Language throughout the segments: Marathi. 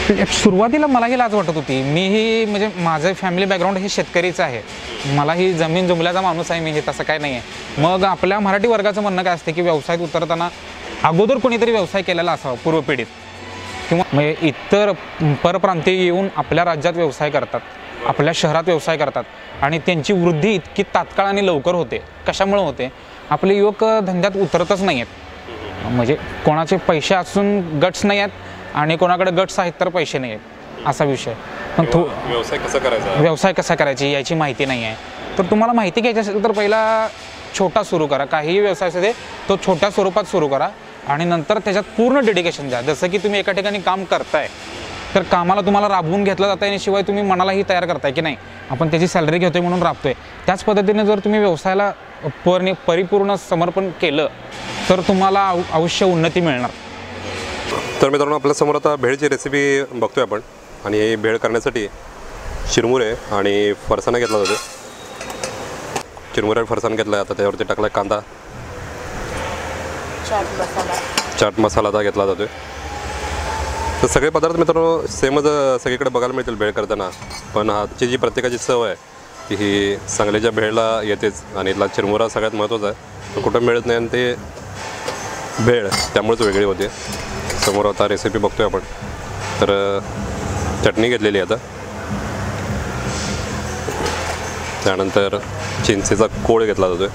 सुरुवातीला मलाही लाज वाटत होती. मीही म्हणजे माझं फॅमिली बॅकग्राऊंड हे शेतकरीचं आहे. मलाही जमीन जुमल्याचा माणूस आहे मी, हे तसं काय नाही आहे. मग आपल्या मराठी वर्गाचं म्हणणं काय असते की व्यवसायात उतरताना अगोदर कोणीतरी व्यवसाय केलेला असावा पूर्व पिढीत, किंवा म्हणजे इतर परप्रांतीय येऊन आपल्या राज्यात व्यवसाय करतात, आपल्या शहरात व्यवसाय करतात आणि त्यांची वृद्धी इतकी तात्काळ आणि लवकर होते. कशामुळे होते? आपले युवक धंद्यात उतरतच नाही आहेत. म्हणजे कोणाचे पैसे असून गट्स नाही आहेत आणि कोणाकडे गट्स आहेत तर पैसे नाही आहेत, असा विषय. पण व्यवसाय कसा करायचा याची माहिती नाही आहे. तर तुम्हाला माहिती घ्यायची असेल तर पहिला छोटा सुरू करा. काहीही व्यवसाय असू दे तो छोट्या स्वरूपात सुरू करा आणि नंतर त्याच्यात पूर्ण डेडिकेशन द्या. जसं की तुम्ही एका ठिकाणी काम करताय तर कामाला तुम्हाला राबवून घेतलं जातं आणि शिवाय तुम्ही मनालाही तयार करताय की नाही आपण त्याची सॅलरी घेतोय म्हणून राबतोय. त्याच पद्धतीने जर तुम्ही व्यवसायाला परिपूर्ण समर्पण केलं तर तुम्हाला अवश्य उन्नती मिळणार. तर मित्रांनो, आपल्यासमोर आता भेळची रेसिपी बघतोय आपण आणि ही भेळ करण्यासाठी चिरमुरे आणि फरसाणा घेतला जातो. चिरमुरे आणि फरसाण घेतला, आता त्यावरती टाकला कांदा, चाट मसाला आता घेतला जातोय. तर सगळे पदार्थ मित्रांनो सेमच सगळीकडे बघायला मिळतील भेळ करताना, पण आजची जी प्रत्येकाची चव आहे की ही सांगलीच्या भेळला येतेच. आणि इथला चिरमुरा सगळ्यात महत्त्वाचा आहे, तो कुठं मिळत नाही आणि ते भेळ त्यामुळेच वेगळी होते. समोर आता रेसिपी बघतोय आपण. तर चटणी घेतलेली आहे आता, त्यानंतर चिंचेचा कोळ घेतला जातो.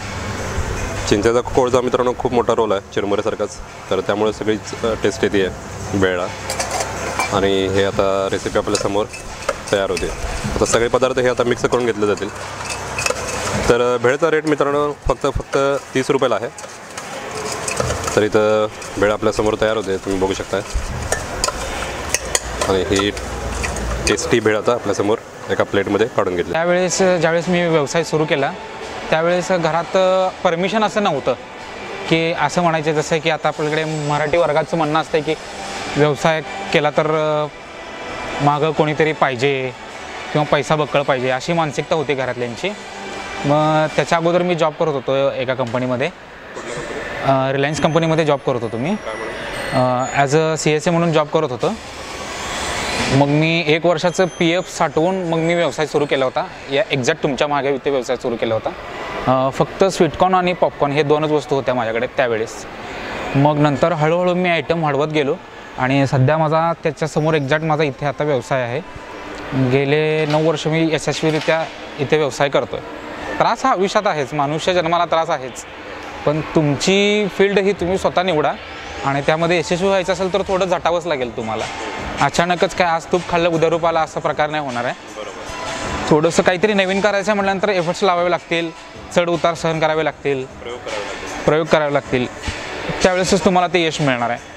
चिंचेचा कोळचा मित्रांनो खूप मोठा रोल आहे चिरमुऱ्यासारखाच, तर त्यामुळे सगळीच टेस्ट येते आहे भेळला. आणि हे आता रेसिपी आपल्यासमोर तयार होते. आता सगळे पदार्थ हे आता मिक्स करून घेतले जातील. तर भेळचा रेट मित्रांनो फक्त 30 रुपयाला आहे. तर इथं भेळ आपल्यासमोर तयार होते, तुम्ही बघू शकता. आणि ही टेस्टी भेळ आता आपल्यासमोर एका प्लेटमध्ये काढून घेतली. ज्यावेळेस मी व्यवसाय सुरू केला त्यावेळेस घरात परमिशन असं नव्हतं की असं म्हणायचे, जसं की आता आपल्याकडे मराठी वर्गाचं म्हणणं असतं की व्यवसाय केला तर मागं कोणीतरी पाहिजे किंवा पैसा बक्कळ पाहिजे, अशी मानसिकता होती घरातल्यांची. मग त्याच्या अगोदर मी जॉब करत होतो एका कंपनीमध्ये, रिलायन्स कंपनीमध्ये जॉब करत होतो मी. ॲज अ CSA म्हणून जॉब करत होतो. मग मी 1 वर्षाचं PF साठवून मग मी व्यवसाय सुरू केला होता. या एक्झॅक्ट तुमच्या मागे इथे व्यवसाय सुरू केला होता. फक्त स्वीटकॉर्न आणि पॉपकॉर्न हे 2च वस्तू होत्या माझ्याकडे त्यावेळेस. मग नंतर हळूहळू मी आयटम वाढवत गेलो आणि सध्या माझा त्याच्यासमोर एक्झॅक्ट माझा इथे आता व्यवसाय आहे. गेले 9 वर्ष मी यशस्वीरित्या इथे व्यवसाय करतो आहे. त्रास हा आयुष्यात आहेच, मनुष्य जन्माला त्रास आहेच, पण तुमची फील्ड ही तुम्ही स्वतः निवडा आणि त्यामध्ये यशस्वी व्हायचं असेल तर थोडं झटावंच लागेल तुम्हाला. अचानकच काय आज तूप खाल्लं उद्या रूप आला असा प्रकार नाही होणार आहे. थोडंसं काहीतरी नवीन करायचं म्हटल्यानंतर एफर्ट्स लावावे लागतील, चढ उतार सहन करावे लागतील, प्रयोग करावे लागतील. त्यावेळेसच तुम्हाला ते यश मिळणार आहे.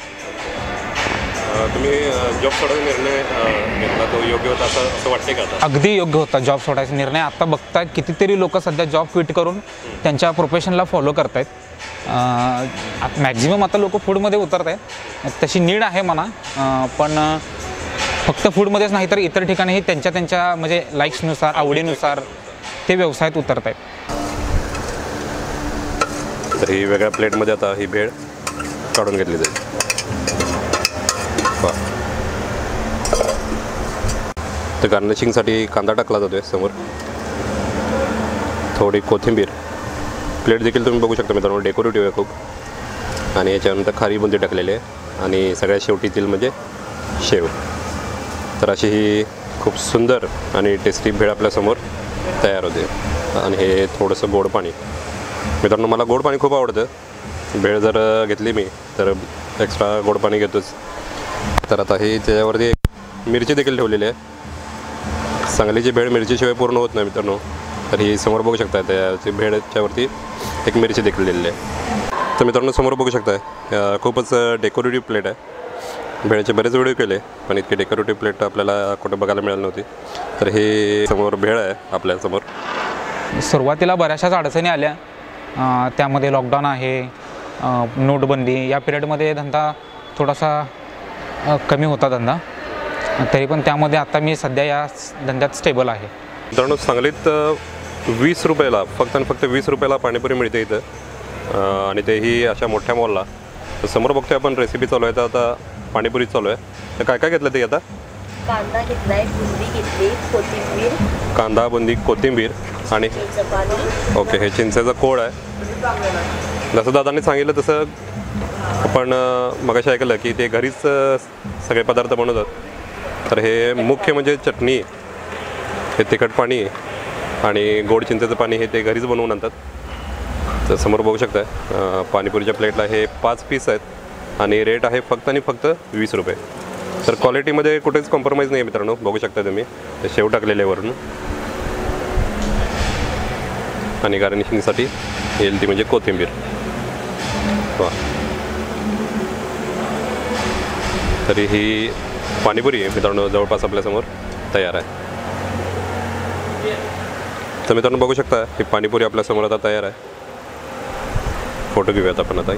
तुम्ही जॉब सोडायचा निर्णय घेतला तो योग्य होता असं वाटते का? अगदी योग्य होता जॉब सोडायचा निर्णय. आता बघता कितीतरी लोक सध्या जॉब क्विट करून त्यांच्या प्रोफेशनला फॉलो करत आहेत. मॅक्झिमम आता लोक फूडमध्ये उतरत आहेत, तशी नीड आहे म्हणा, पण फक्त फूडमध्येच नाही तर इतर ठिकाणीही त्यांच्या म्हणजे लाईक्सनुसार आवडीनुसार ते व्यवसायात उतरत आहेत. तर ही वेगळ्या प्लेटमध्ये आता ही भेळ काढून घेतली जाईल. तर गार्निशिंगसाठी कांदा टाकला जातोय समोर, थोडी कोथिंबीर. प्लेट देखील तुम्ही बघू शकता मित्रांनो, डेकोरेटिव्ह आहे खूप. आणि याच्यानंतर खारी बुंदी टाकलेली आहे आणि सगळ्यात शेवटीतील म्हणजे शेव. तर अशी ही खूप सुंदर आणि टेस्टी भेळ आपल्यासमोर तयार होते. आणि हे थोडंसं गोड पाणी. मित्रांनो, मला गोड पाणी खूप आवडतं. भेळ जर घेतली मी तर एक्स्ट्रा गोड पाणी घेतोच. तर आता ही त्याच्यावरती मिरची देखील ठेवलेली आहे. सांगलीची भेळ मिरचीशिवाय पूर्ण होत नाही मित्रांनो. तर ही समोर बघू शकता, त्याची भेळच्यावरती एक मिरची देखील दिलेली आहे. तर मित्रांनो समोर बघू शकता, खूपच डेकोरेटिव्ह प्लेट आहे. भेळचे बरेच व्हिडिओ केले पण इतकी डेकोरेटिव्ह प्लेट आपल्याला कुठे बघायला मिळाली नव्हती. तर हे समोर भेळ आहे आपल्यासमोर. सुरुवातीला बऱ्याचशाच अडचणी आल्या, त्यामध्ये लॉकडाऊन आहे, नोटबंदी, या पिरियडमध्ये धंदा थोडासा कमी होता धंदा. तरी पण त्यामध्ये आता मी सध्या या धंद्यात स्टेबल आहे. मित्रांनो, सांगलीत 20 रुपयाला फक्त आणि फक्त 20 रुपयाला पाणीपुरी मिळते इथं, आणि तेही अशा मोठ्या मॉलला. तर समोर बघतोय आपण रेसिपी चालू आहे. तर आता पाणीपुरी चालू आहे. तर काय काय घेतलं ते आता? कांदा घेतलाय, बुंदी घेतली, कोथिंबीर, कांदा, बुंदी, कोथिंबीर आणि चिंच पाणी. ओके, हे चिंचेचा कोळ आहे. जसं दादांनी सांगितलं तसं आपण मगाशी ऐकलं की ते घरीच सगळे पदार्थ बनवतात. तर हे मुख्य म्हणजे चटणी, हे तिखट पाणी आणि गोड चिंचेचं पाणी हे ते घरीच बनवून आणतात. तर समोर बघू शकता पाणीपुरीच्या प्लेटला हे 5 पीस आहेत आणि रेट आहे फक्त आणि फक्त 20 रुपये. तर क्वालिटीमध्ये कुठेच कॉम्प्रोमाइज नाही आहे मित्रांनो, बघू शकता तुम्ही. ते शेव टाकलेले वरून आणि गार्निशिंगसाठी येईल ती म्हणजे कोथिंबीर. वा, तरी ही पाणीपुरी मित्रांनो जवळपास आपल्यासमोर तयार आहे. तर मित्रांनो बघू शकता ही पाणीपुरी आपल्यासमोर आता तयार आहे. फोटो घेऊयात आपण आता.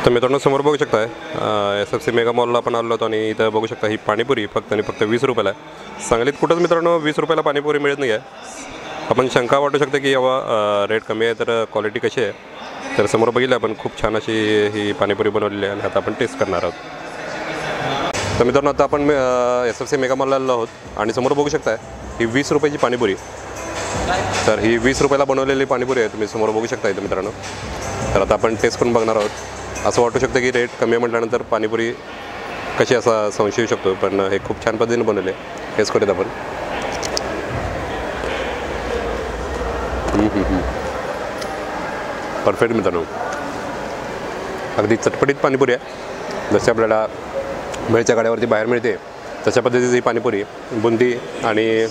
तर मित्रांनो समोर बघू शकता SFC मेगा मॉलला आपण आलो होतो आणि इथं बघू शकता ही पाणीपुरी फक्त आणि फक्त 20 रुपयाला आहे. सांगलीत कुठंच मित्रांनो 20 रुपयाला पाणीपुरी मिळत नाही आहे. आपण शंका वाटू शकते की यावा रेट कमी आहे तर क्वालिटी कशी आहे. तर समोर बघितलं आपण खूप छान अशी ही पाणीपुरी बनवलेली आहे आणि आता आपण टेस्ट करणार आहोत. तर मित्रांनो आता आपण SFC मेगा मॉलला आलो आहोत आणि समोर बघू शकता ही 20 रुपयाची पाणीपुरी. तर ही 20 रुपयाला बनवलेली पाणीपुरी आहे, तुम्ही समोर बघू शकता इथं मित्रांनो. तर आता आपण टेस्ट करून बघणार आहोत. असं वाटू शकतं की रेट कमी म्हटल्यानंतर पाणीपुरी कशी असा संशय येऊ शकतो, पण हे खूप छान पद्धतीने बनवले. टेस्ट करूयात आपण. परफेक्ट मित्रांनो, अगदी चटपटीत पाणीपुरी आहे. जशी आपल्याला भेळच्या गाड्यावरती बाहेर मिळते तशा पद्धतीची ही पाणीपुरी. बुंदी आणि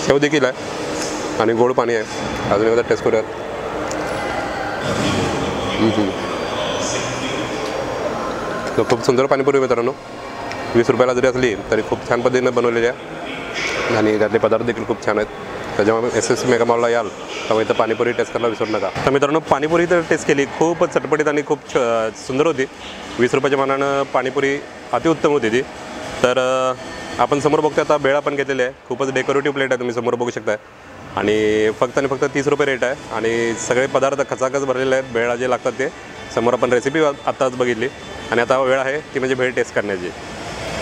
शेव देखील आहे आणि गोड पाणी आहे. अजून एकदा टेस्ट करूयात. तर खूप सुंदर पाणीपुरी मित्रांनो, 20 रुपयाला जरी असली तरी खूप छान पद्धतीने बनवलेली आहे आणि त्यातले पदार्थ देखील खूप छान आहेत. तर जेव्हा SFC मेगा मॉलला याल तेव्हा इथं पाणीपुरी टेस्ट करायला विसरू नका. तर मित्रांनो पाणीपुरी तर टेस्ट केली, खूपच चटपटीत आणि खूप सुंदर होती. 20 रुपयाच्या मानानं पाणीपुरी अतिउत्तम होती ती. तर आपण समोर बघतो आता भेळ आपण घेतलेली आहे. खूपच डेकोरेटिव्ह प्लेट आहे, तुम्ही समोर बघू शकता. आणि फक्त 30 रुपये रेट आहे आणि सगळे पदार्थ खचाखच भरलेले आहेत. भेळ जे लागतात ते समोर आपण रेसिपी आत्ताच बघितली आणि आता वेळ आहे ती म्हणजे भेळ टेस्ट करण्याची.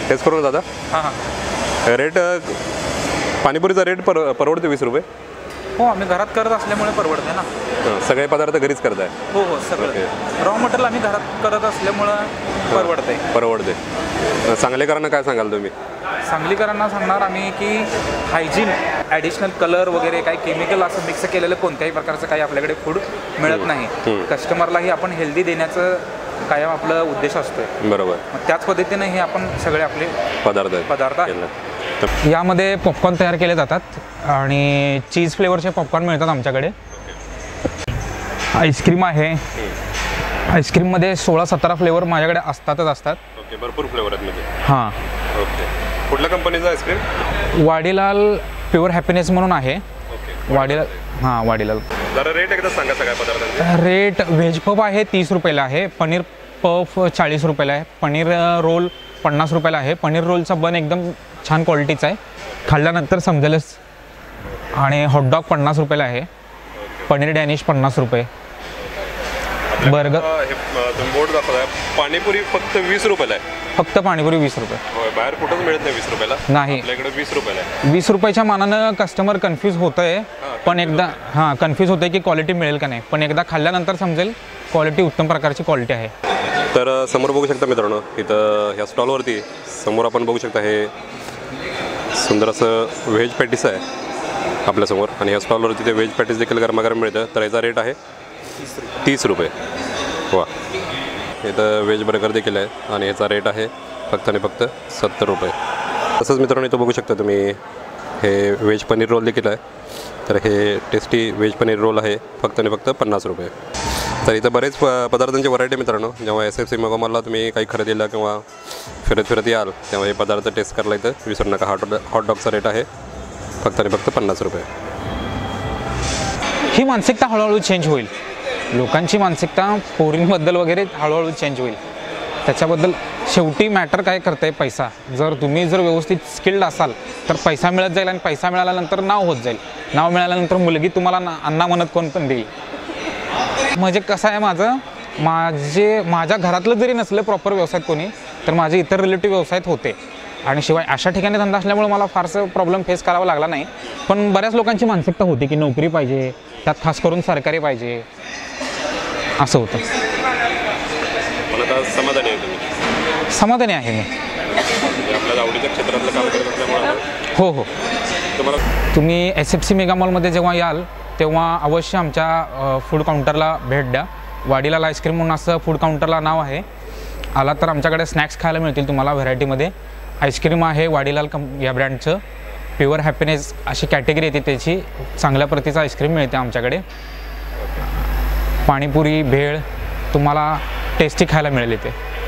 टेस्ट करून दादा. हां रेट पाणीपुरीचा रेट परवडते 20 रुपये. हो, आम्ही घरात करत असल्यामुळे परवडते ना. सगळे पदार्थ घरीच करताय. हो सगळं रॉ मटेरियल आम्ही घरात करत असल्यामुळं परवडते. सांगलीकरांना काय सांगाल तुम्ही? सांगलीकरांना सांगणार आम्ही की हायजीन, ॲडिशनल कलर वगैरे काही केमिकल असं मिक्स केलेलं कोणत्याही प्रकारचं काही आपल्याकडे फूड मिळत नाही. कस्टमरलाही आपण हेल्दी देण्याचं कायम आपलं उद्देश असतोय. बरोबर. त्याच पद्धतीने हे आपण सगळे आपले पदार्थ यामध्ये पॉपकॉर्न तयार केले जातात आणि चीज फ्लेवरचे पॉपकॉर्न मिळतात आमच्याकडे. आईस्क्रीम आहे, आईस्क्रीममध्ये 16-17 फ्लेवर माझ्याकडे असतात. ओके, भरपूर फ्लेवर आहेत म्हणजे. हां. ओके, कुठल्या कंपनीचा आईस्क्रीम? वाडीलाल प्युअर हॅपीनेस म्हणून आहे. वाडीलाल. हां, वाडीलाल. जरा रेट एकदा सांगा सगळ्या पदार्थांचे. रेट व्हेज पफ आहे 30 रुपयाला आहे, पनीर पफ 40 रुपयाला आहे, पनीर रोल 50 रुपयाला आहे. पनीर रोलचा बन एकदम छान क्वालिटीचा आहे, खाल्ल्यानंतर समजेलच. आणि हॉटडॉग 50 रुपयाला आहे, पनीर डॅनिश 50 रुपये. बर्गर बोर्ड दाखवताय पाणीपुरी फक्त 20 रुपयाला आहे. फक्त पाणीपुरी 20 रुपये. बाहेर कुठंच मिळत नाही 20 रुपयाला. नाही, आपल्याकडे 20 रुपयाला आहे. 20 रुपयाच्या मानानं कस्टमर कन्फ्यूज होत आहे, पण एकदा कन्फ्यूज होतं की क्वालिटी मिळेल का नाही, पण एकदा खाल्ल्यानंतर समजेल क्वालिटी उत्तम प्रकारची क्वालिटी आहे. तर समोर बघू शकता मित्रांनो, इथं ह्या स्टॉलवरती समोर आपण बघू शकता हे सुंदर असं व्हेज पॅटीस आहे आपल्यासमोर आणि ह्या स्टॉलवरती ते व्हेज पॅटीस देखील गरमागरम मिळतं. तर याचा रेट आहे 30 रुपये. वा, इथं व्हेज बर्गर देखील आहे आणि याचा रेट आहे फक्त आणि फक्त 70 रुपये. तसंच मित्रांनो इथं बघू शकता तुम्ही हे व्हेज पनीर रोल देखील आहे. तर हे टेस्टी व्हेज पनीर रोल आहे फक्त आणि फक्त 50 रुपये. तर इथं बरेच पदार्थांची व्हरायटी मित्रांनो. जेव्हा SFC मेगा मॉलला तुम्ही काही खरेदीला किंवा फिरत याल तेव्हा हे पदार्थ टेस्ट करायला इथं विसरू नका. हॉटडॉगचा रेट आहे फक्त आणि फक्त 50 रुपये. ही मानसिकता हळूहळू चेंज होईल. लोकांची मानसिकता पोरींबद्दल वगैरे हळूहळू चेंज होईल. त्याच्याबद्दल शेवटी मॅटर काय करते? पैसा. तुम्ही जर व्यवस्थित स्किल्ड असाल तर पैसा मिळत जाईल आणि पैसा मिळाल्यानंतर नाव होत जाईल. नाव मिळाल्यानंतर मुलगी तुम्हाला अण्णा म्हणत कोण पण देईल. म्हणजे कसं आहे माझं माझ्या घरातलं जरी नसलं प्रॉपर व्यवसायात कोणी, तर माझे इतर रिलेटिव्ह व्यवसायात होते. आणि शिवाय अशा ठिकाणी धंदा असल्यामुळे मला फारसं प्रॉब्लेम फेस करावा लागला नाही. पण बऱ्याच लोकांची मानसिकता होती की नोकरी पाहिजे, त्यात खास करून सरकारी पाहिजे, असं होतं. पण आता समाधानी आहे तुम्ही? समाधानी आहे मी. आपल्या आवडीच्या क्षेत्रातलं काम करत असल्यामुळे हो हो. तुम्हाला तुम्ही SFC मेगा मॉलमध्ये जेव्हा याल तेव्हा अवश्य आमच्या फूड काउंटरला भेट द्या. वाडीलाल आईस्क्रीम म्हणून असं फूड काउंटरला नाव आहे. आला तर आमच्याकडे स्नॅक्स खायला मिळतील तुम्हाला व्हरायटीमध्ये. आईस्क्रीम आहे वाडीलाल या ब्रँडचं. प्युअर हॅपीनेस अशी कॅटेगरी येते त्याची. चांगल्या प्रतीचं आईस्क्रीम मिळते आमच्याकडे. पाणीपुरी भेळ तुम्हाला टेस्टी खायला मिळेल इथे.